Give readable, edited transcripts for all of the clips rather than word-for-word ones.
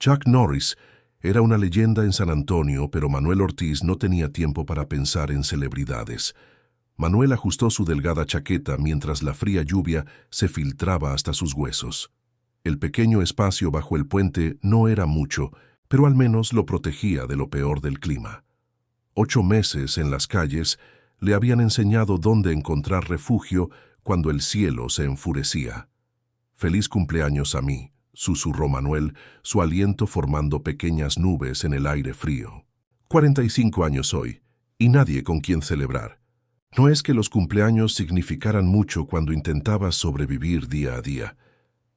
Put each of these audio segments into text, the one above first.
Chuck Norris era una leyenda en San Antonio, pero Manuel Ortiz no tenía tiempo para pensar en celebridades. Manuel ajustó su delgada chaqueta mientras la fría lluvia se filtraba hasta sus huesos. El pequeño espacio bajo el puente no era mucho, pero al menos lo protegía de lo peor del clima. 8 meses en las calles le habían enseñado dónde encontrar refugio cuando el cielo se enfurecía. «Feliz cumpleaños a mí», susurró Manuel, su aliento formando pequeñas nubes en el aire frío. 45 años hoy, y nadie con quien celebrar. No es que los cumpleaños significaran mucho cuando intentabas sobrevivir día a día.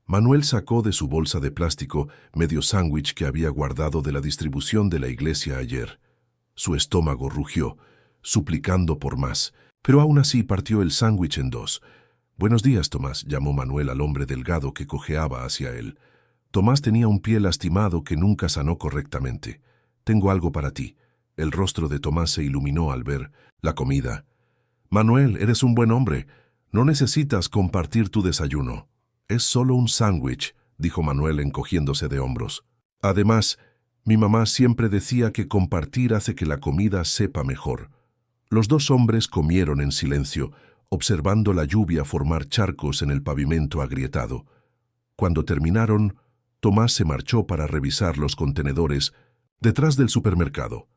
Manuel sacó de su bolsa de plástico medio sándwich que había guardado de la distribución de la iglesia ayer. Su estómago rugió, suplicando por más, pero aún así partió el sándwich en 2. «Buenos días, Tomás», llamó Manuel al hombre delgado que cojeaba hacia él. Tomás tenía un pie lastimado que nunca sanó correctamente. «Tengo algo para ti». El rostro de Tomás se iluminó al ver la comida. «Manuel, eres un buen hombre. No necesitas compartir tu desayuno». «Es solo un sándwich», dijo Manuel encogiéndose de hombros. «Además, mi mamá siempre decía que compartir hace que la comida sepa mejor». Los dos hombres comieron en silencio, observando la lluvia formar charcos en el pavimento agrietado. Cuando terminaron, Tomás se marchó para revisar los contenedores detrás del supermercado.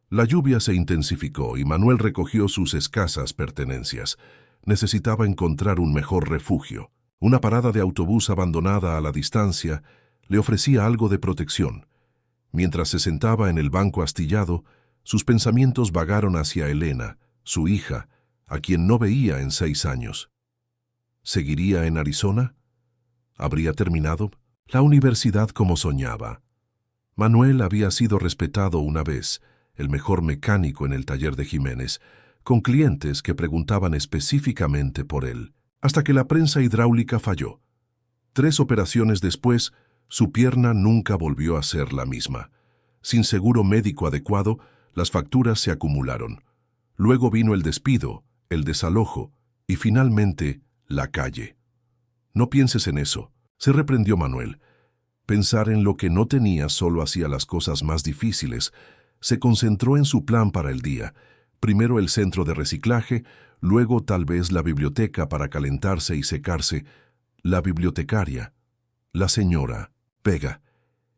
La lluvia se intensificó y Manuel recogió sus escasas pertenencias. Necesitaba encontrar un mejor refugio. Una parada de autobús abandonada a la distancia le ofrecía algo de protección. Mientras se sentaba en el banco astillado, sus pensamientos vagaron hacia Elena, su hija, a quien no veía en 6 años. ¿Seguiría en Arizona? ¿Habría terminado la universidad como soñaba? Manuel había sido respetado una vez, el mejor mecánico en el taller de Jiménez, con clientes que preguntaban específicamente por él, hasta que la prensa hidráulica falló. 3 operaciones después, su pierna nunca volvió a ser la misma. Sin seguro médico adecuado, las facturas se acumularon. Luego vino el despido, el desalojo y finalmente la calle. «No pienses en eso», se reprendió Manuel. Pensar en lo que no tenía solo hacía las cosas más difíciles. Se concentró en su plan para el día. Primero el centro de reciclaje, luego tal vez la biblioteca para calentarse y secarse. La bibliotecaria, la señora Vega,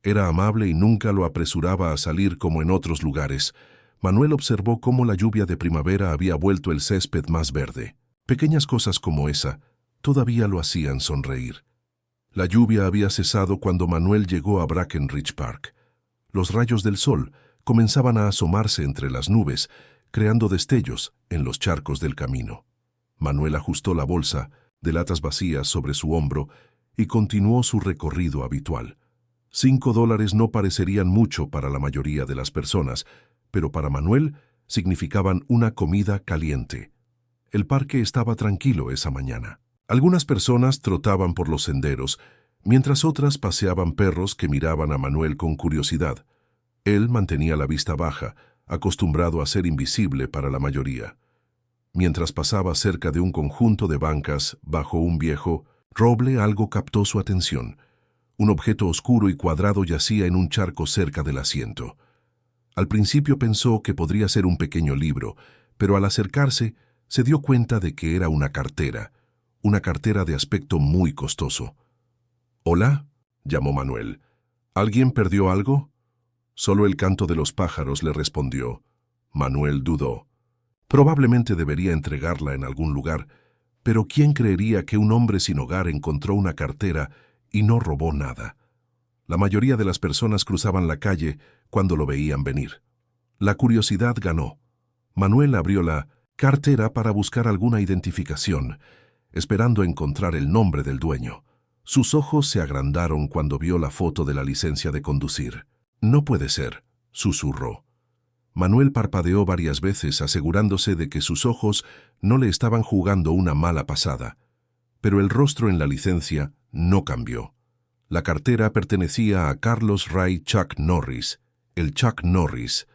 era amable y nunca lo apresuraba a salir como en otros lugares. Manuel observó cómo la lluvia de primavera había vuelto el césped más verde. Pequeñas cosas como esa todavía lo hacían sonreír. La lluvia había cesado cuando Manuel llegó a Brackenridge Park. Los rayos del sol comenzaban a asomarse entre las nubes, creando destellos en los charcos del camino. Manuel ajustó la bolsa de latas vacías sobre su hombro y continuó su recorrido habitual. $5 no parecerían mucho para la mayoría de las personas, pero para Manuel significaban una comida caliente. El parque estaba tranquilo esa mañana. Algunas personas trotaban por los senderos, mientras otras paseaban perros que miraban a Manuel con curiosidad. Él mantenía la vista baja, acostumbrado a ser invisible para la mayoría. Mientras pasaba cerca de un conjunto de bancas bajo un viejo roble, algo captó su atención. Un objeto oscuro y cuadrado yacía en un charco cerca del asiento. Al principio pensó que podría ser un pequeño libro, pero al acercarse se dio cuenta de que era una cartera de aspecto muy costoso. «¿Hola?», llamó Manuel. «¿Alguien perdió algo?». Solo el canto de los pájaros le respondió. Manuel dudó. Probablemente debería entregarla en algún lugar, pero ¿quién creería que un hombre sin hogar encontró una cartera y no robó nada? La mayoría de las personas cruzaban la calle cuando lo veían venir. La curiosidad ganó. Manuel abrió la cartera para buscar alguna identificación, esperando encontrar el nombre del dueño. Sus ojos se agrandaron cuando vio la foto de la licencia de conducir. «No puede ser», susurró. Manuel parpadeó varias veces asegurándose de que sus ojos no le estaban jugando una mala pasada. Pero el rostro en la licencia no cambió. La cartera pertenecía a Carlos Ray Chuck Norris, el Chuck Norris.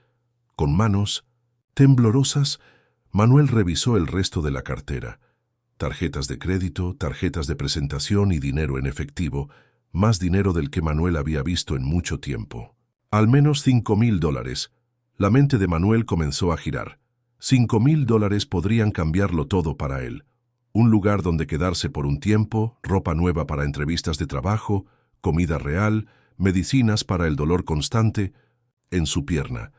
Con manos temblorosas, Manuel revisó el resto de la cartera. Tarjetas de crédito, tarjetas de presentación y dinero en efectivo, más dinero del que Manuel había visto en mucho tiempo. Al menos $5,000. La mente de Manuel comenzó a girar. $5,000 podrían cambiarlo todo para él. Un lugar donde quedarse por un tiempo, ropa nueva para entrevistas de trabajo, comida real, medicinas para el dolor constante, en su pierna.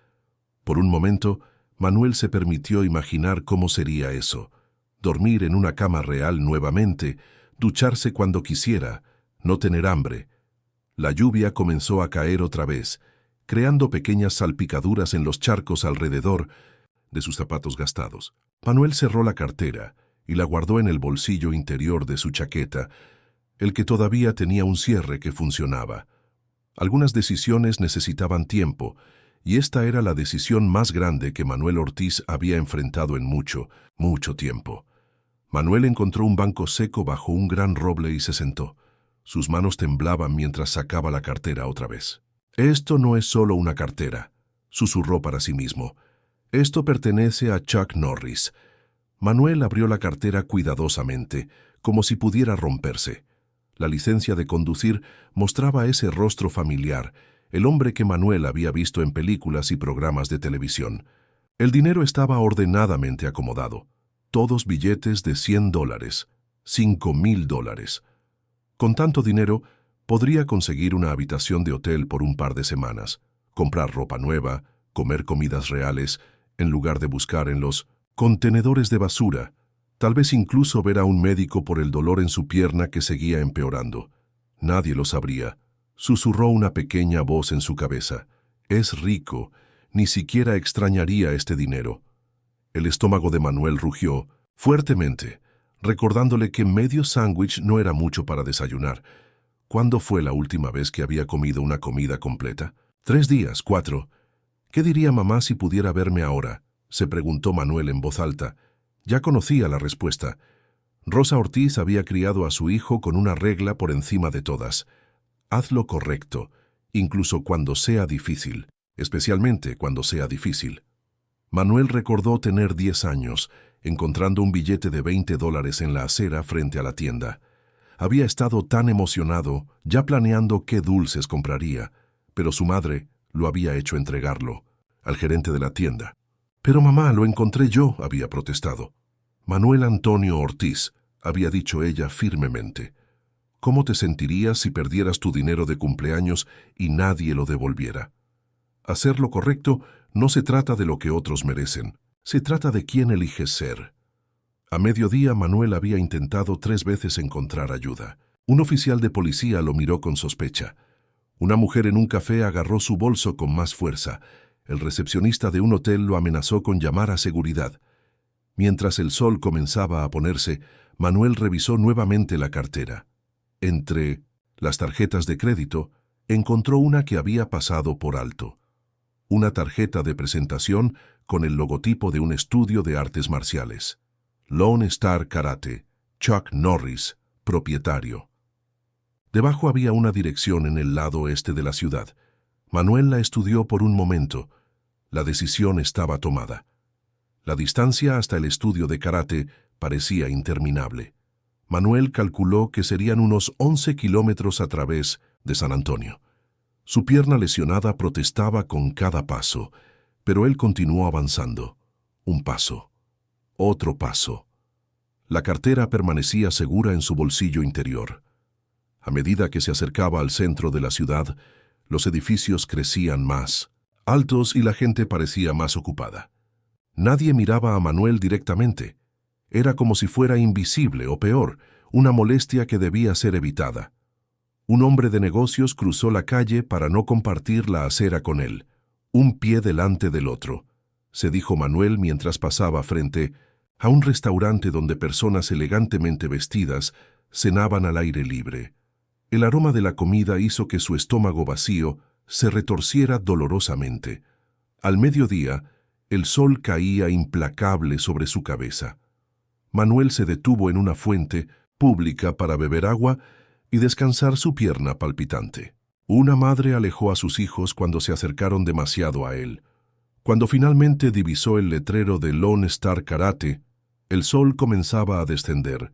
Por un momento, Manuel se permitió imaginar cómo sería eso. Dormir en una cama real nuevamente, ducharse cuando quisiera, no tener hambre. La lluvia comenzó a caer otra vez, creando pequeñas salpicaduras en los charcos alrededor de sus zapatos gastados. Manuel cerró la cartera y la guardó en el bolsillo interior de su chaqueta, el que todavía tenía un cierre que funcionaba. Algunas decisiones necesitaban tiempo, y esta era la decisión más grande que Manuel Ortiz había enfrentado en mucho, mucho tiempo. Manuel encontró un banco seco bajo un gran roble y se sentó. Sus manos temblaban mientras sacaba la cartera otra vez. «Esto no es solo una cartera», susurró para sí mismo. «Esto pertenece a Chuck Norris». Manuel abrió la cartera cuidadosamente, como si pudiera romperse. La licencia de conducir mostraba ese rostro familiar, el hombre que Manuel había visto en películas y programas de televisión. El dinero estaba ordenadamente acomodado. Todos billetes de $100, $5,000. Con tanto dinero, podría conseguir una habitación de hotel por un par de semanas, comprar ropa nueva, comer comidas reales, en lugar de buscar en los contenedores de basura, tal vez incluso ver a un médico por el dolor en su pierna que seguía empeorando. Nadie lo sabría. Susurró una pequeña voz en su cabeza. «Es rico, ni siquiera extrañaría este dinero». El estómago de Manuel rugió fuertemente, recordándole que medio sándwich no era mucho para desayunar. ¿Cuándo fue la última vez que había comido una comida completa? 3 días, 4. ¿Qué diría mamá si pudiera verme ahora?, se preguntó Manuel en voz alta. Ya conocía la respuesta. Rosa Ortiz había criado a su hijo con una regla por encima de todas. Haz lo correcto, incluso cuando sea difícil, especialmente cuando sea difícil. Manuel recordó tener 10 años, encontrando un billete de $20 en la acera frente a la tienda. Había estado tan emocionado, ya planeando qué dulces compraría, pero su madre lo había hecho entregarlo al gerente de la tienda. «Pero mamá, lo encontré yo», había protestado. «Manuel Antonio Ortiz», había dicho ella firmemente. «¿Cómo te sentirías si perdieras tu dinero de cumpleaños y nadie lo devolviera?» Hacer lo correcto no se trata de lo que otros merecen, se trata de quién eliges ser. A mediodía, Manuel había intentado 3 veces encontrar ayuda. Un oficial de policía lo miró con sospecha. Una mujer en un café agarró su bolso con más fuerza. El recepcionista de un hotel lo amenazó con llamar a seguridad. Mientras el sol comenzaba a ponerse, Manuel revisó nuevamente la cartera. Entre las tarjetas de crédito, encontró una que había pasado por alto. Una tarjeta de presentación con el logotipo de un estudio de artes marciales. Lone Star Karate, Chuck Norris, propietario. Debajo había una dirección en el lado este de la ciudad. Manuel la estudió por un momento. La decisión estaba tomada. La distancia hasta el estudio de karate parecía interminable. Manuel calculó que serían unos 11 kilómetros a través de San Antonio. Su pierna lesionada protestaba con cada paso, pero él continuó avanzando. Un paso. Otro paso. La cartera permanecía segura en su bolsillo interior. A medida que se acercaba al centro de la ciudad, los edificios crecían más altos y la gente parecía más ocupada. Nadie miraba a Manuel directamente. Era como si fuera invisible o peor, una molestia que debía ser evitada. Un hombre de negocios cruzó la calle para no compartir la acera con él, un pie delante del otro, se dijo Manuel mientras pasaba frente a un restaurante donde personas elegantemente vestidas cenaban al aire libre. El aroma de la comida hizo que su estómago vacío se retorciera dolorosamente. Al mediodía, el sol caía implacable sobre su cabeza. Manuel se detuvo en una fuente pública para beber agua y descansar su pierna palpitante. Una madre alejó a sus hijos cuando se acercaron demasiado a él. Cuando finalmente divisó el letrero de Lone Star Karate, el sol comenzaba a descender.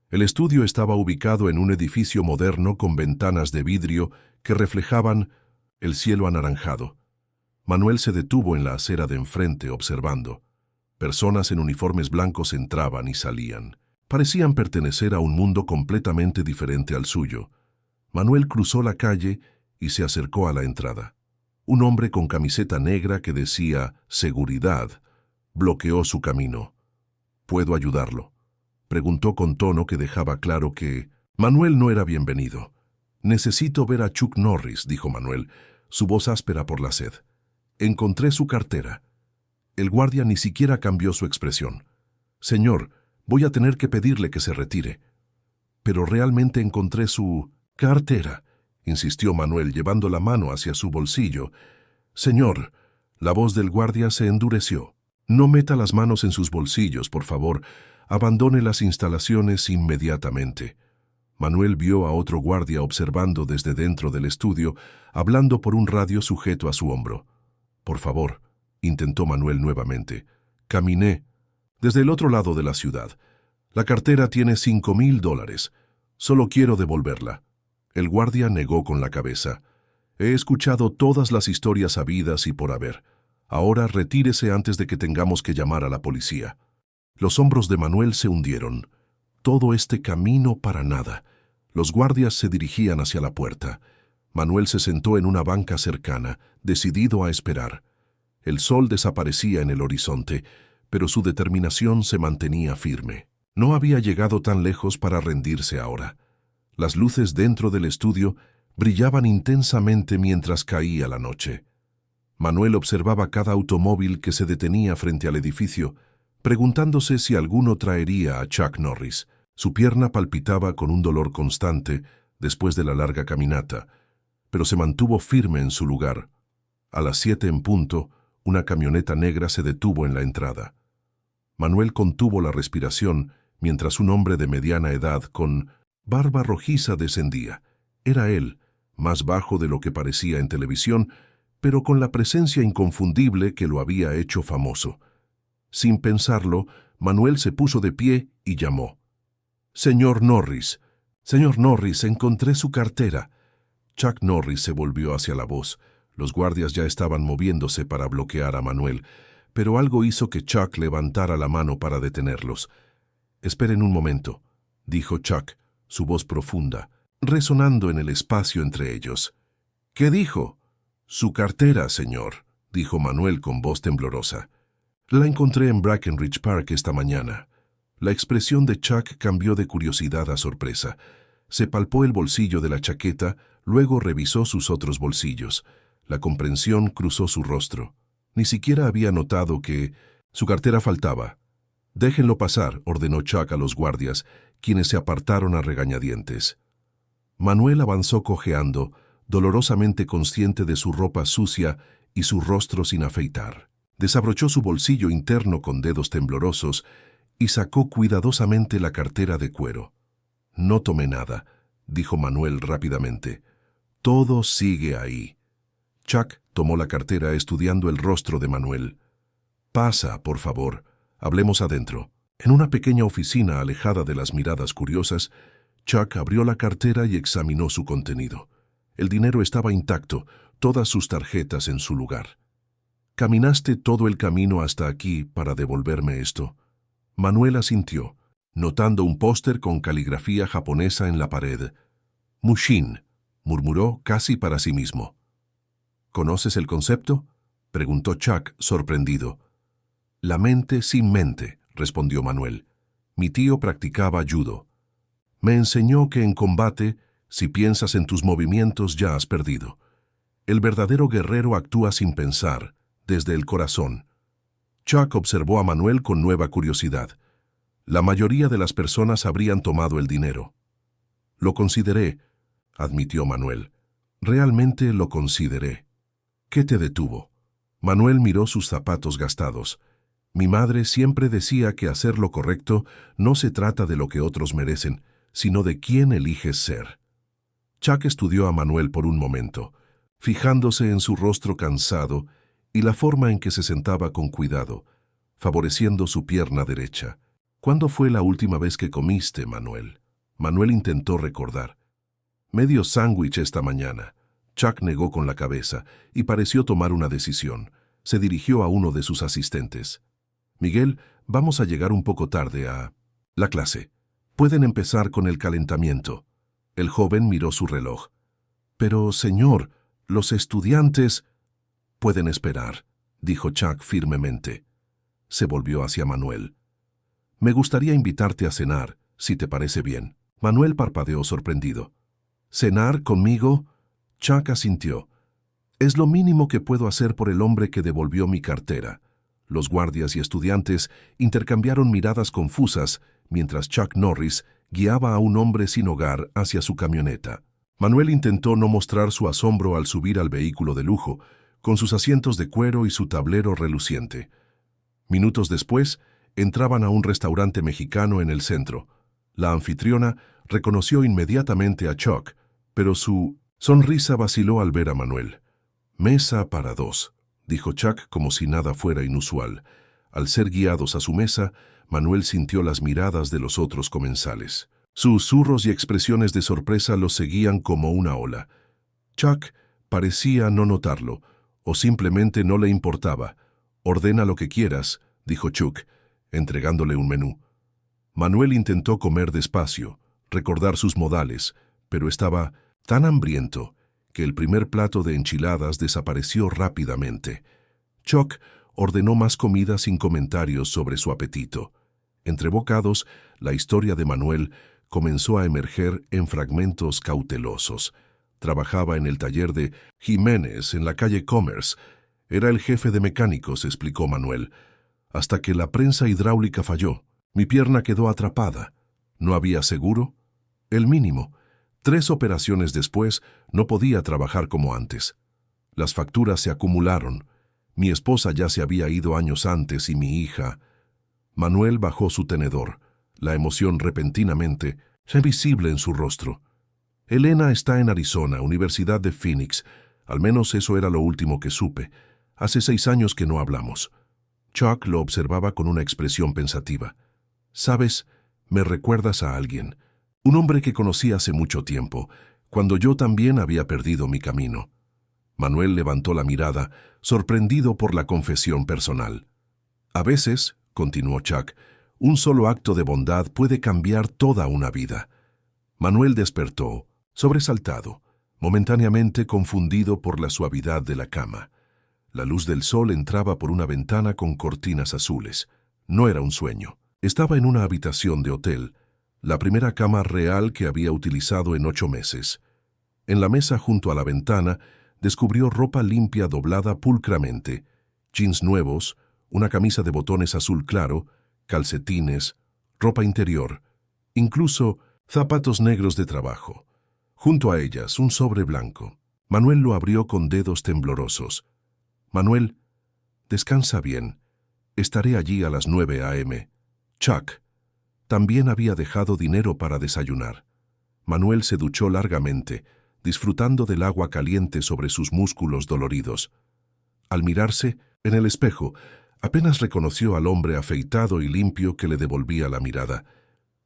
El estudio estaba ubicado en un edificio moderno con ventanas de vidrio que reflejaban el cielo anaranjado. Manuel se detuvo en la acera de enfrente observando. Personas en uniformes blancos entraban y salían. Parecían pertenecer a un mundo completamente diferente al suyo. Manuel cruzó la calle y se acercó a la entrada. Un hombre con camiseta negra que decía «Seguridad» bloqueó su camino. «¿Puedo ayudarlo?», preguntó con tono que dejaba claro que Manuel no era bienvenido. «Necesito ver a Chuck Norris», dijo Manuel, su voz áspera por la sed. «Encontré su cartera». El guardia ni siquiera cambió su expresión. «Señor, voy a tener que pedirle que se retire». «Pero realmente encontré su cartera», insistió Manuel llevando la mano hacia su bolsillo. «Señor», la voz del guardia se endureció. «No meta las manos en sus bolsillos, por favor. Abandone las instalaciones inmediatamente». Manuel vio a otro guardia observando desde dentro del estudio, hablando por un radio sujeto a su hombro. «Por favor», intentó Manuel nuevamente. «Caminé desde el otro lado de la ciudad. La cartera tiene $5,000. Solo quiero devolverla». El guardia negó con la cabeza. «He escuchado todas las historias habidas y por haber. Ahora retírese antes de que tengamos que llamar a la policía». Los hombros de Manuel se hundieron. Todo este camino para nada. Los guardias se dirigían hacia la puerta. Manuel se sentó en una banca cercana, decidido a esperar. El sol desaparecía en el horizonte, pero su determinación se mantenía firme. No había llegado tan lejos para rendirse ahora. Las luces dentro del estudio brillaban intensamente mientras caía la noche. Manuel observaba cada automóvil que se detenía frente al edificio, preguntándose si alguno traería a Chuck Norris. Su pierna palpitaba con un dolor constante después de la larga caminata, pero se mantuvo firme en su lugar. A las 7 en punto, una camioneta negra se detuvo en la entrada. Manuel contuvo la respiración mientras un hombre de mediana edad con barba rojiza descendía. Era él, más bajo de lo que parecía en televisión, pero con la presencia inconfundible que lo había hecho famoso. Sin pensarlo, Manuel se puso de pie y llamó. «Señor Norris, señor Norris, encontré su cartera». Chuck Norris se volvió hacia la voz. Los guardias ya estaban moviéndose para bloquear a Manuel, pero algo hizo que Chuck levantara la mano para detenerlos. «Esperen un momento», dijo Chuck, su voz profunda, resonando en el espacio entre ellos. «¿Qué dijo?» «Su cartera, señor», dijo Manuel con voz temblorosa. «La encontré en Brackenridge Park esta mañana». La expresión de Chuck cambió de curiosidad a sorpresa. Se palpó el bolsillo de la chaqueta, luego revisó sus otros bolsillos. La comprensión cruzó su rostro. Ni siquiera había notado que su cartera faltaba. «Déjenlo pasar», ordenó Chuck a los guardias, quienes se apartaron a regañadientes. Manuel avanzó cojeando, dolorosamente consciente de su ropa sucia y su rostro sin afeitar. Desabrochó su bolsillo interno con dedos temblorosos y sacó cuidadosamente la cartera de cuero. «No tomé nada», dijo Manuel rápidamente. «Todo sigue ahí». Chuck tomó la cartera estudiando el rostro de Manuel. «Pasa, por favor. Hablemos adentro». En una pequeña oficina alejada de las miradas curiosas, Chuck abrió la cartera y examinó su contenido. El dinero estaba intacto, todas sus tarjetas en su lugar. «¿Caminaste todo el camino hasta aquí para devolverme esto?» Manuel asintió, notando un póster con caligrafía japonesa en la pared. «Mushin», murmuró casi para sí mismo. «¿Conoces el concepto?», preguntó Chuck, sorprendido. «La mente sin mente», respondió Manuel. «Mi tío practicaba judo. Me enseñó que en combate, si piensas en tus movimientos ya has perdido. El verdadero guerrero actúa sin pensar, desde el corazón». Chuck observó a Manuel con nueva curiosidad. La mayoría de las personas habrían tomado el dinero. «Lo consideré», admitió Manuel. «Realmente lo consideré». «¿Qué te detuvo?». Manuel miró sus zapatos gastados. «Mi madre siempre decía que hacer lo correcto no se trata de lo que otros merecen, sino de quién eliges ser». Chuck estudió a Manuel por un momento, fijándose en su rostro cansado y la forma en que se sentaba con cuidado, favoreciendo su pierna derecha. ¿Cuándo fue la última vez que comiste, Manuel? Manuel intentó recordar. Medio sándwich esta mañana. Chuck negó con la cabeza y pareció tomar una decisión. Se dirigió a uno de sus asistentes. Miguel, vamos a llegar un poco tarde a la clase. Pueden empezar con el calentamiento. El joven miró su reloj. Pero, señor, los estudiantes pueden esperar, dijo Chuck firmemente. Se volvió hacia Manuel. Me gustaría invitarte a cenar, si te parece bien. Manuel parpadeó sorprendido. ¿Cenar conmigo? Chuck asintió. Es lo mínimo que puedo hacer por el hombre que devolvió mi cartera. Los guardias y estudiantes intercambiaron miradas confusas mientras Chuck Norris guiaba a un hombre sin hogar hacia su camioneta. Manuel intentó no mostrar su asombro al subir al vehículo de lujo, con sus asientos de cuero y su tablero reluciente. Minutos después, entraban a un restaurante mexicano en el centro. La anfitriona reconoció inmediatamente a Chuck, pero su sonrisa vaciló al ver a Manuel. «Mesa para dos», dijo Chuck como si nada fuera inusual. Al ser guiados a su mesa, Manuel sintió las miradas de los otros comensales. Susurros y expresiones de sorpresa los seguían como una ola. Chuck parecía no notarlo, o simplemente no le importaba. «Ordena lo que quieras», dijo Chuck, entregándole un menú. Manuel intentó comer despacio, recordar sus modales, pero estaba tan hambriento que el primer plato de enchiladas desapareció rápidamente. Chuck ordenó más comida sin comentarios sobre su apetito. Entre bocados, la historia de Manuel comenzó a emerger en fragmentos cautelosos. Trabajaba en el taller de Jiménez en la calle Commerce. Era el jefe de mecánicos, explicó Manuel. Hasta que la prensa hidráulica falló. Mi pierna quedó atrapada. ¿No había seguro? El mínimo. 3 operaciones después, no podía trabajar como antes. Las facturas se acumularon. Mi esposa ya se había ido años antes y mi hija... Manuel bajó su tenedor. La emoción repentinamente fue visible en su rostro. Elena está en Arizona, Universidad de Phoenix. Al menos eso era lo último que supe. Hace 6 años que no hablamos. Chuck lo observaba con una expresión pensativa. «Sabes, me recuerdas a alguien. Un hombre que conocí hace mucho tiempo, cuando yo también había perdido mi camino». Manuel levantó la mirada, sorprendido por la confesión personal. «A veces», continuó Chuck, «un solo acto de bondad puede cambiar toda una vida». Manuel despertó, sobresaltado, momentáneamente confundido por la suavidad de la cama. La luz del sol entraba por una ventana con cortinas azules. No era un sueño. Estaba en una habitación de hotel, la primera cama real que había utilizado en 8 meses. En la mesa junto a la ventana, descubrió ropa limpia doblada pulcramente, jeans nuevos, una camisa de botones azul claro, calcetines, ropa interior, incluso zapatos negros de trabajo. Junto a ellas, un sobre blanco. Manuel lo abrió con dedos temblorosos. «Manuel, descansa bien. Estaré allí a las 9 a.m. Chuck». También había dejado dinero para desayunar. Manuel se duchó largamente, disfrutando del agua caliente sobre sus músculos doloridos. Al mirarse, en el espejo, apenas reconoció al hombre afeitado y limpio que le devolvía la mirada.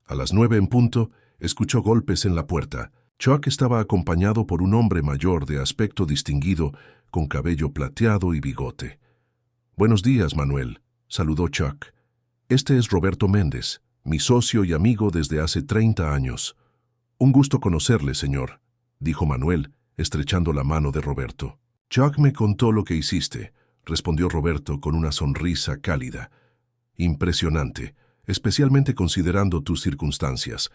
A las 9 en punto, escuchó golpes en la puerta. Chuck estaba acompañado por un hombre mayor de aspecto distinguido, con cabello plateado y bigote. «Buenos días, Manuel», saludó Chuck. «Este es Roberto Méndez, mi socio y amigo desde hace 30 años. Un gusto conocerle, señor», dijo Manuel, estrechando la mano de Roberto. «Chuck me contó lo que hiciste», respondió Roberto con una sonrisa cálida. «Impresionante, especialmente considerando tus circunstancias».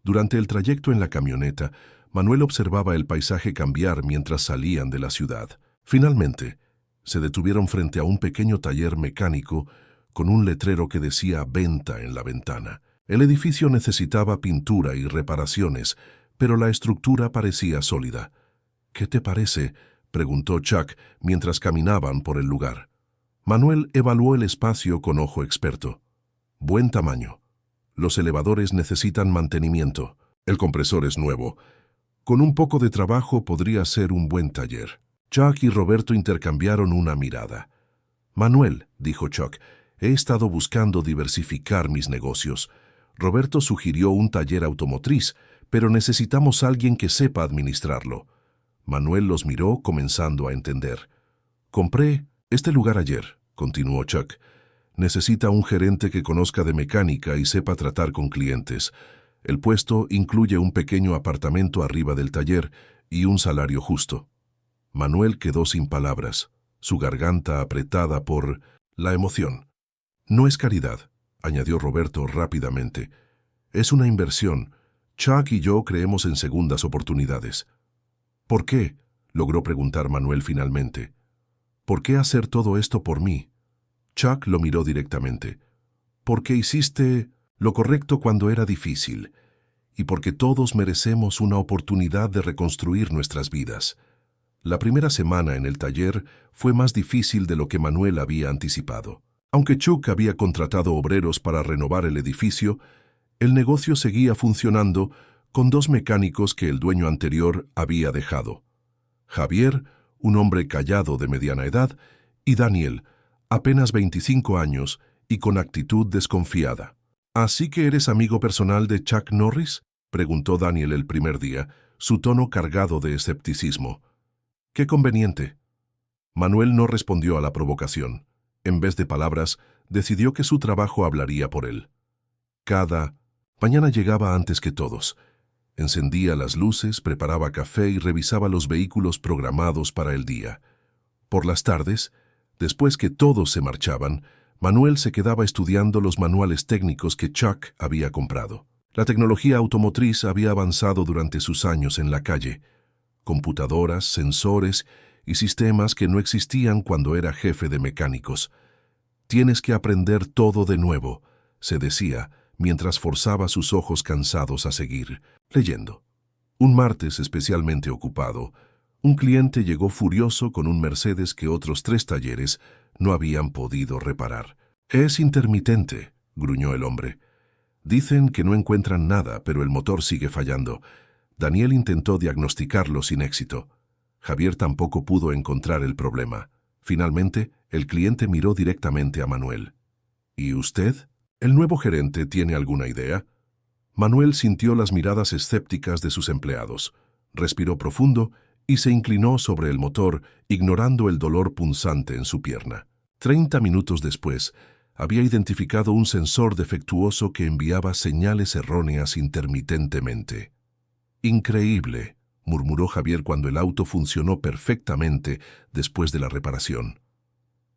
Durante el trayecto en la camioneta, Manuel observaba el paisaje cambiar mientras salían de la ciudad. Finalmente, se detuvieron frente a un pequeño taller mecánico con un letrero que decía «Venta» en la ventana. El edificio necesitaba pintura y reparaciones, pero la estructura parecía sólida. «¿Qué te parece?», preguntó Chuck mientras caminaban por el lugar. Manuel evaluó el espacio con ojo experto. «Buen tamaño. Los elevadores necesitan mantenimiento. El compresor es nuevo. Con un poco de trabajo podría ser un buen taller». Chuck y Roberto intercambiaron una mirada. «Manuel», dijo Chuck, He estado buscando diversificar mis negocios. Roberto sugirió un taller automotriz, pero necesitamos alguien que sepa administrarlo. Manuel los miró, comenzando a entender. Compré este lugar ayer, continuó Chuck. Necesita un gerente que conozca de mecánica y sepa tratar con clientes. El puesto incluye un pequeño apartamento arriba del taller y un salario justo. Manuel quedó sin palabras, su garganta apretada por la emoción. No es caridad, añadió Roberto rápidamente. Es una inversión. Chuck y yo creemos en segundas oportunidades. ¿Por qué?, logró preguntar Manuel finalmente. ¿Por qué hacer todo esto por mí? Chuck lo miró directamente. Porque hiciste lo correcto cuando era difícil, y porque todos merecemos una oportunidad de reconstruir nuestras vidas. La primera semana en el taller fue más difícil de lo que Manuel había anticipado. Aunque Chuck había contratado obreros para renovar el edificio, el negocio seguía funcionando con 2 mecánicos que el dueño anterior había dejado. Javier, un hombre callado de mediana edad, y Daniel, apenas 25 años y con actitud desconfiada. ¿Así que eres amigo personal de Chuck Norris?, preguntó Daniel el primer día, su tono cargado de escepticismo. ¡Qué conveniente! Manuel no respondió a la provocación. En vez de palabras, decidió que su trabajo hablaría por él. Cada mañana llegaba antes que todos. Encendía las luces, preparaba café y revisaba los vehículos programados para el día. Por las tardes, después que todos se marchaban, Manuel se quedaba estudiando los manuales técnicos que Chuck había comprado. La tecnología automotriz había avanzado durante sus años en la calle. Computadoras, sensores y sistemas que no existían cuando era jefe de mecánicos. Tienes que aprender todo de nuevo, se decía, mientras forzaba sus ojos cansados a seguir, leyendo. Un martes especialmente ocupado, un cliente llegó furioso con un Mercedes que otros 3 talleres no habían podido reparar. «Es intermitente», gruñó el hombre. «Dicen que no encuentran nada, pero el motor sigue fallando». Daniel intentó diagnosticarlo sin éxito. Javier tampoco pudo encontrar el problema. Finalmente, el cliente miró directamente a Manuel. «¿Y usted? ¿El nuevo gerente tiene alguna idea?» Manuel sintió las miradas escépticas de sus empleados, respiró profundo y se inclinó sobre el motor, ignorando el dolor punzante en su pierna. 30 minutos después, había identificado un sensor defectuoso que enviaba señales erróneas intermitentemente. «Increíble», murmuró Javier cuando el auto funcionó perfectamente después de la reparación.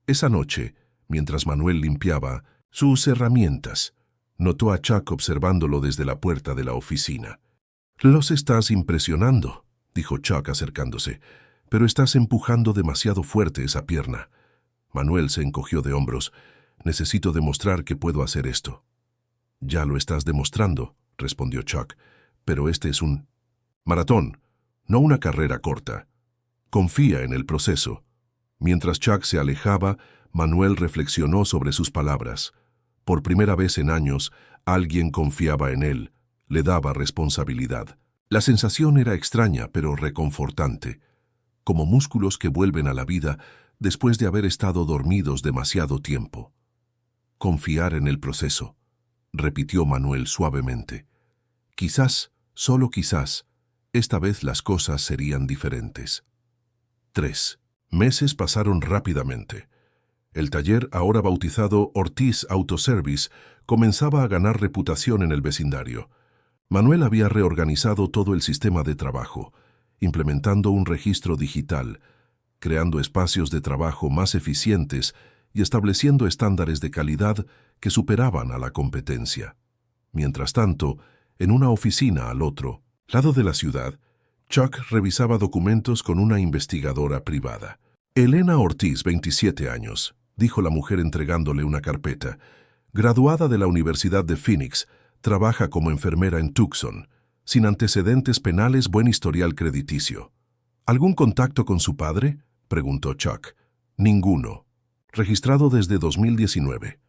Esa noche, mientras Manuel limpiaba sus herramientas, notó a Chuck observándolo desde la puerta de la oficina. «Los estás impresionando», dijo Chuck acercándose, «pero estás empujando demasiado fuerte esa pierna». Manuel se encogió de hombros. «Necesito demostrar que puedo hacer esto». «Ya lo estás demostrando», respondió Chuck, «pero este es un maratón, no una carrera corta. Confía en el proceso». Mientras Chuck se alejaba, Manuel reflexionó sobre sus palabras. Por primera vez en años, alguien confiaba en él, le daba responsabilidad. La sensación era extraña, pero reconfortante, como músculos que vuelven a la vida después de haber estado dormidos demasiado tiempo. «Confiar en el proceso», repitió Manuel suavemente. «Quizás, solo quizás, esta vez las cosas serían diferentes». 3 meses pasaron rápidamente. El taller, ahora bautizado Ortiz Auto Service, comenzaba a ganar reputación en el vecindario. Manuel había reorganizado todo el sistema de trabajo, implementando un registro digital, creando espacios de trabajo más eficientes y estableciendo estándares de calidad que superaban a la competencia. Mientras tanto, en una oficina al otro lado de la ciudad, Chuck revisaba documentos con una investigadora privada. «Elena Ortiz, 27 años», dijo la mujer entregándole una carpeta. «Graduada de la Universidad de Phoenix, trabaja como enfermera en Tucson, sin antecedentes penales, buen historial crediticio». «¿Algún contacto con su padre?», preguntó Chuck. «Ninguno. Registrado desde 2019.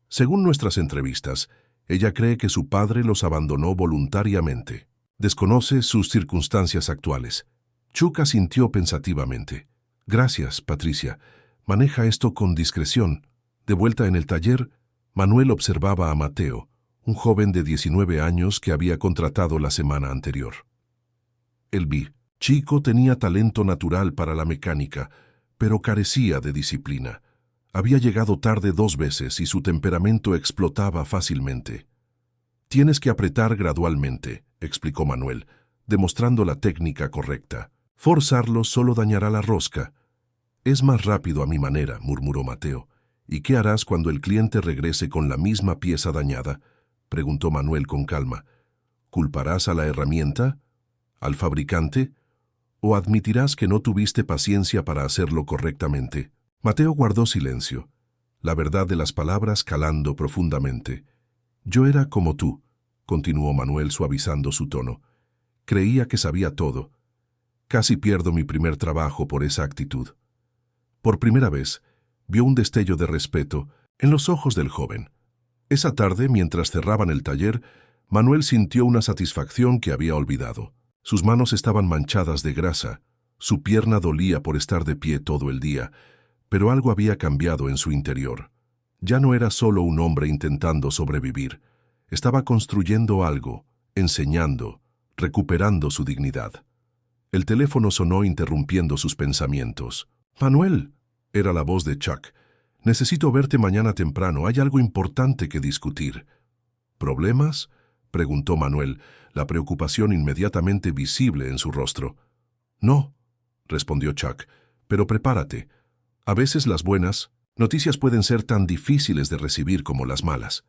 Según nuestras entrevistas, ella cree que su padre los abandonó voluntariamente. Desconoce sus circunstancias actuales». Chuck asintió pensativamente. «Gracias, Patricia. Maneja esto con discreción. De vuelta en el taller, Manuel observaba a Mateo, un joven de 19 años que había contratado la semana anterior. El chico tenía talento natural para la mecánica, pero carecía de disciplina. Había llegado tarde 2 veces y su temperamento explotaba fácilmente. «Tienes que apretar gradualmente», explicó Manuel, demostrando la técnica correcta. «Forzarlo solo dañará la rosca». «Es más rápido a mi manera», murmuró Mateo. «¿Y qué harás cuando el cliente regrese con la misma pieza dañada?», preguntó Manuel con calma. «¿Culparás a la herramienta? ¿Al fabricante? ¿O admitirás que no tuviste paciencia para hacerlo correctamente?» Mateo guardó silencio, la verdad de las palabras calando profundamente. «Yo era como tú», continuó Manuel suavizando su tono. «Creía que sabía todo. Casi pierdo mi primer trabajo por esa actitud». Por primera vez, vio un destello de respeto en los ojos del joven. Esa tarde, mientras cerraban el taller, Manuel sintió una satisfacción que había olvidado. Sus manos estaban manchadas de grasa, su pierna dolía por estar de pie todo el día, pero algo había cambiado en su interior. Ya no era solo un hombre intentando sobrevivir. Estaba construyendo algo, enseñando, recuperando su dignidad. El teléfono sonó interrumpiendo sus pensamientos. «Manuel», era la voz de Chuck. «Necesito verte mañana temprano. Hay algo importante que discutir». «¿Problemas?», preguntó Manuel, la preocupación inmediatamente visible en su rostro. «No», respondió Chuck, «pero prepárate. A veces las buenas noticias pueden ser tan difíciles de recibir como las malas».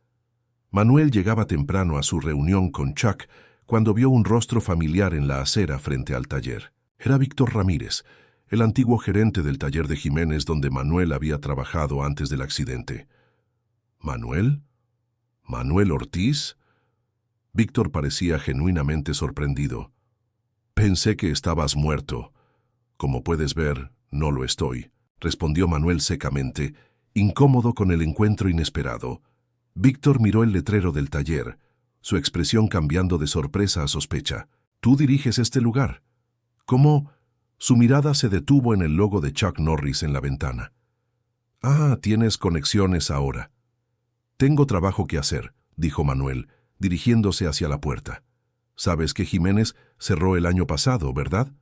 Manuel llegaba temprano a su reunión con Chuck cuando vio un rostro familiar en la acera frente al taller. Era Víctor Ramírez, el antiguo gerente del taller de Jiménez donde Manuel había trabajado antes del accidente. «¿Manuel? ¿Manuel Ortiz?» Víctor parecía genuinamente sorprendido. «Pensé que estabas muerto». «Como puedes ver, no lo estoy», respondió Manuel secamente, incómodo con el encuentro inesperado. Víctor miró el letrero del taller, su expresión cambiando de sorpresa a sospecha. «¿Tú diriges este lugar?» «¿Cómo?» Su mirada se detuvo en el logo de Chuck Norris en la ventana. «Ah, tienes conexiones ahora». «Tengo trabajo que hacer», dijo Manuel, dirigiéndose hacia la puerta. «Sabes que Jiménez cerró el año pasado, ¿verdad?»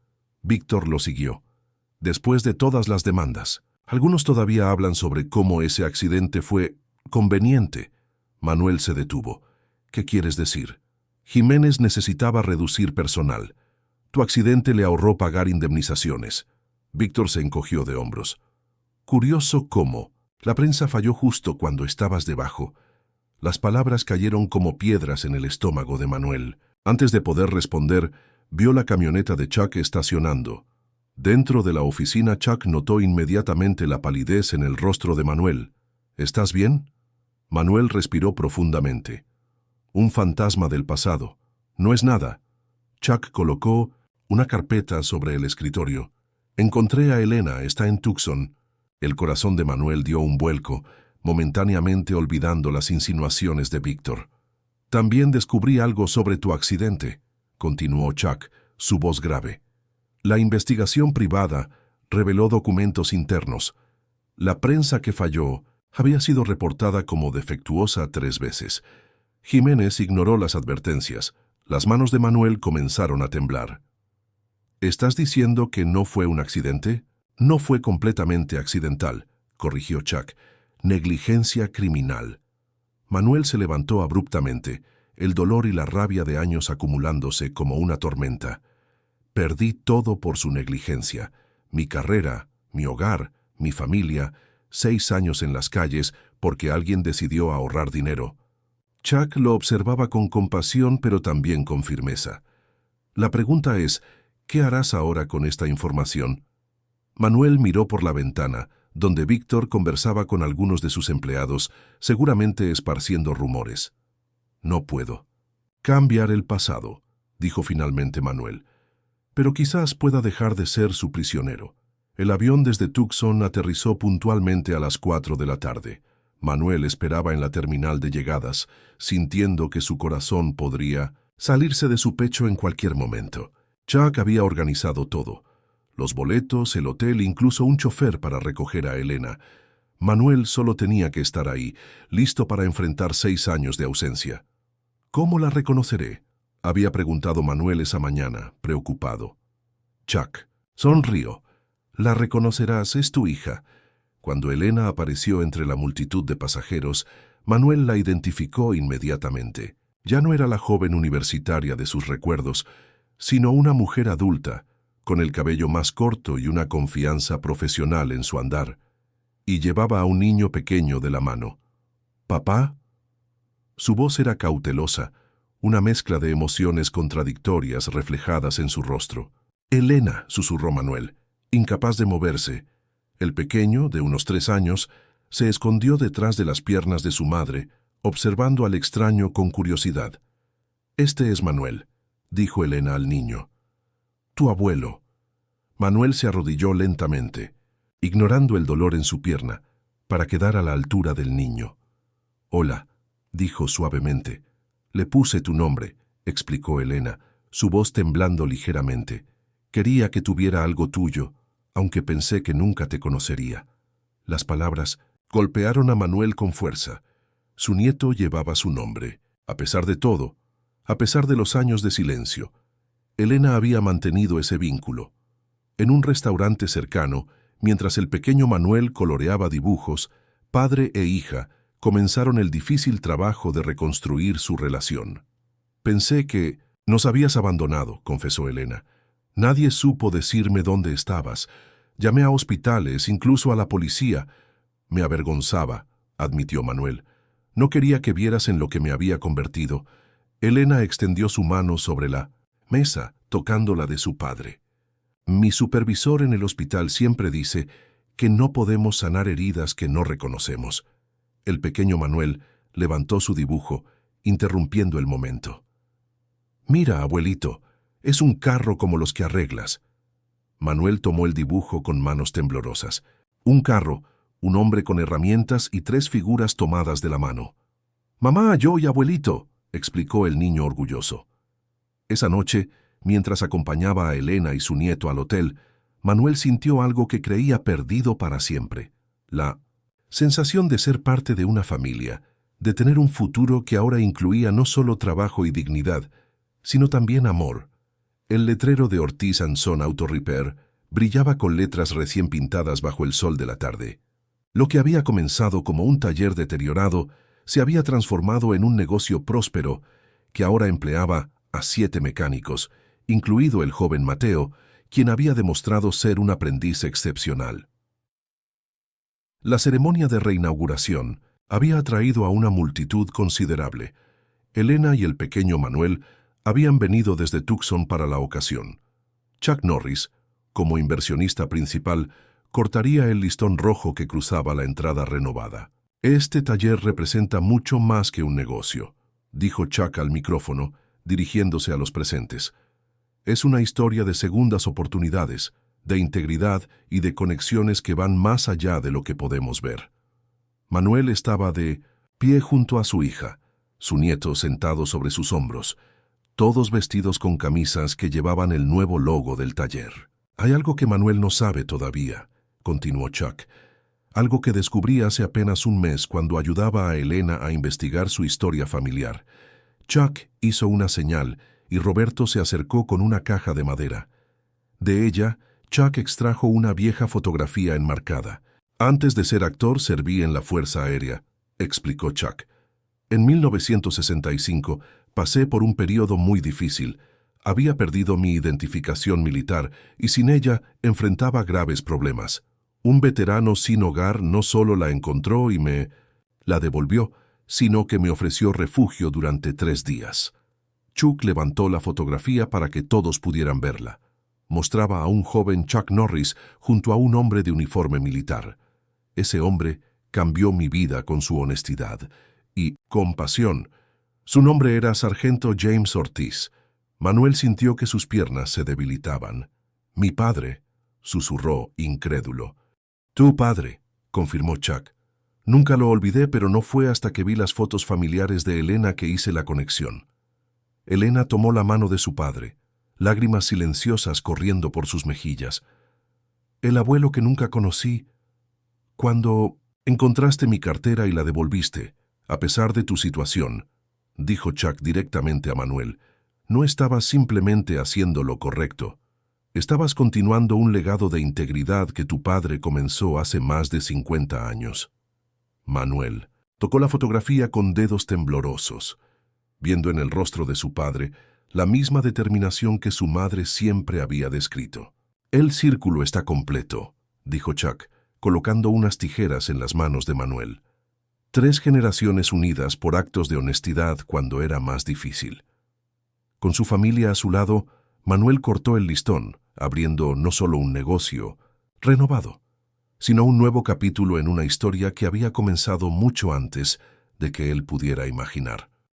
Víctor lo siguió. «Después de todas las demandas. Algunos todavía hablan sobre cómo ese accidente fue conveniente». Manuel se detuvo. «¿Qué quieres decir?» «Jiménez necesitaba reducir personal. Tu accidente le ahorró pagar indemnizaciones». Víctor se encogió de hombros. «Curioso cómo. La prensa falló justo cuando estabas debajo». Las palabras cayeron como piedras en el estómago de Manuel. Antes de poder responder, vio la camioneta de Chuck estacionando. Dentro de la oficina, Chuck notó inmediatamente la palidez en el rostro de Manuel. «¿Estás bien?» Manuel respiró profundamente. «Un fantasma del pasado. No es nada». Chuck colocó una carpeta sobre el escritorio. «Encontré a Elena, está en Tucson». El corazón de Manuel dio un vuelco, momentáneamente olvidando las insinuaciones de Víctor. «También descubrí algo sobre tu accidente», continuó Chuck, su voz grave. «La investigación privada reveló documentos internos. La prensa que falló había sido reportada como defectuosa 3 veces. Jiménez ignoró las advertencias. Las manos de Manuel comenzaron a temblar. «¿Estás diciendo que no fue un accidente?» «No fue completamente accidental», corrigió Chuck. «Negligencia criminal». Manuel se levantó abruptamente, el dolor y la rabia de años acumulándose como una tormenta. «Perdí todo por su negligencia. Mi carrera, mi hogar, mi familia, 6 años en las calles porque alguien decidió ahorrar dinero». Chuck lo observaba con compasión pero también con firmeza. «La pregunta es, ¿qué harás ahora con esta información?» Manuel miró por la ventana, donde Víctor conversaba con algunos de sus empleados, seguramente esparciendo rumores. «No puedo cambiar el pasado», dijo finalmente Manuel. «Pero quizás pueda dejar de ser su prisionero». El avión desde Tucson aterrizó puntualmente a las 4 de la tarde. Manuel esperaba en la terminal de llegadas, sintiendo que su corazón podría salirse de su pecho en cualquier momento. Chuck había organizado todo: los boletos, el hotel, incluso un chofer para recoger a Elena. Manuel solo tenía que estar ahí, listo para enfrentar 6 años de ausencia. ¿Cómo la reconoceré?, había preguntado Manuel esa mañana, preocupado. Chuck sonrió. La reconocerás, es tu hija. Cuando Elena apareció entre la multitud de pasajeros, Manuel la identificó inmediatamente. Ya no era la joven universitaria de sus recuerdos, sino una mujer adulta, con el cabello más corto y una confianza profesional en su andar, y llevaba a un niño pequeño de la mano. ¿Papá? Su voz era cautelosa, una mezcla de emociones contradictorias reflejadas en su rostro. Elena, susurró Manuel, incapaz de moverse. El pequeño, de unos 3 años, se escondió detrás de las piernas de su madre, observando al extraño con curiosidad. «Este es Manuel», dijo Elena al niño. «Tu abuelo». Manuel se arrodilló lentamente, ignorando el dolor en su pierna, para quedar a la altura del niño. «Hola», dijo suavemente. «Le puse tu nombre», explicó Elena, su voz temblando ligeramente. «Quería que tuviera algo tuyo, aunque pensé que nunca te conocería». Las palabras golpearon a Manuel con fuerza. Su nieto llevaba su nombre. A pesar de todo, a pesar de los años de silencio, Elena había mantenido ese vínculo. En un restaurante cercano, mientras el pequeño Manuel coloreaba dibujos, padre e hija comenzaron el difícil trabajo de reconstruir su relación. «Pensé que nos habías abandonado», confesó Elena. «Nadie supo decirme dónde estabas. Llamé a hospitales, incluso a la policía». «Me avergonzaba», admitió Manuel. «No quería que vieras en lo que me había convertido». Elena extendió su mano sobre la mesa, tocando la de su padre. «Mi supervisor en el hospital siempre dice que no podemos sanar heridas que no reconocemos». El pequeño Manuel levantó su dibujo, interrumpiendo el momento. «Mira, abuelito, es un carro como los que arreglas». Manuel tomó el dibujo con manos temblorosas. Un carro, un hombre con herramientas y 3 figuras tomadas de la mano. «Mamá, yo y abuelito», explicó el niño orgulloso. Esa noche, mientras acompañaba a Elena y su nieto al hotel, Manuel sintió algo que creía perdido para siempre. La sensación de ser parte de una familia, de tener un futuro que ahora incluía no solo trabajo y dignidad, sino también amor. El letrero de Ortiz & Son Auto Repair brillaba con letras recién pintadas bajo el sol de la tarde. Lo que había comenzado como un taller deteriorado se había transformado en un negocio próspero que ahora empleaba a 7 mecánicos, incluido el joven Mateo, quien había demostrado ser un aprendiz excepcional. La ceremonia de reinauguración había atraído a una multitud considerable. Elena y el pequeño Manuel habían venido desde Tucson para la ocasión. Chuck Norris, como inversionista principal, cortaría el listón rojo que cruzaba la entrada renovada. «Este taller representa mucho más que un negocio», dijo Chuck al micrófono, dirigiéndose a los presentes. «Es una historia de segundas oportunidades, de integridad y de conexiones que van más allá de lo que podemos ver». Manuel estaba de pie junto a su hija, su nieto sentado sobre sus hombros, todos vestidos con camisas que llevaban el nuevo logo del taller. «Hay algo que Manuel no sabe todavía», continuó Chuck, «algo que descubrí hace apenas un mes cuando ayudaba a Elena a investigar su historia familiar». Chuck hizo una señal y Roberto se acercó con una caja de madera. De ella, Chuck extrajo una vieja fotografía enmarcada. «Antes de ser actor serví en la Fuerza Aérea», explicó Chuck. «En 1965 pasé por un periodo muy difícil. Había perdido mi identificación militar y sin ella enfrentaba graves problemas. Un veterano sin hogar no solo la encontró y me la devolvió, sino que me ofreció refugio durante 3 días». Chuck levantó la fotografía para que todos pudieran verla. Mostraba a un joven Chuck Norris junto a un hombre de uniforme militar. Ese hombre cambió mi vida con su honestidad y compasión. Su nombre era Sargento James Ortiz. Manuel sintió que sus piernas se debilitaban. «Mi padre», susurró, incrédulo. «Tu padre», confirmó Chuck. «Nunca lo olvidé, pero no fue hasta que vi las fotos familiares de Elena que hice la conexión». Elena tomó la mano de su padre, lágrimas silenciosas corriendo por sus mejillas. «El abuelo que nunca conocí. Cuando Encontraste mi cartera y la devolviste, a pesar de tu situación, dijo Chuck directamente a Manuel. No estabas simplemente haciendo lo correcto. Estabas continuando un legado de integridad que tu padre comenzó hace más de 50 años. Manuel tocó la fotografía con dedos temblorosos, viendo en el rostro de su padre la misma determinación que su madre siempre había descrito. El círculo está completo, dijo Chuck, colocando unas tijeras en las manos de Manuel. 3 generaciones unidas por actos de honestidad cuando era más difícil. Con su familia a su lado, Manuel cortó el listón, abriendo no solo un negocio renovado, sino un nuevo capítulo en una historia que había comenzado mucho antes de que él pudiera imaginar.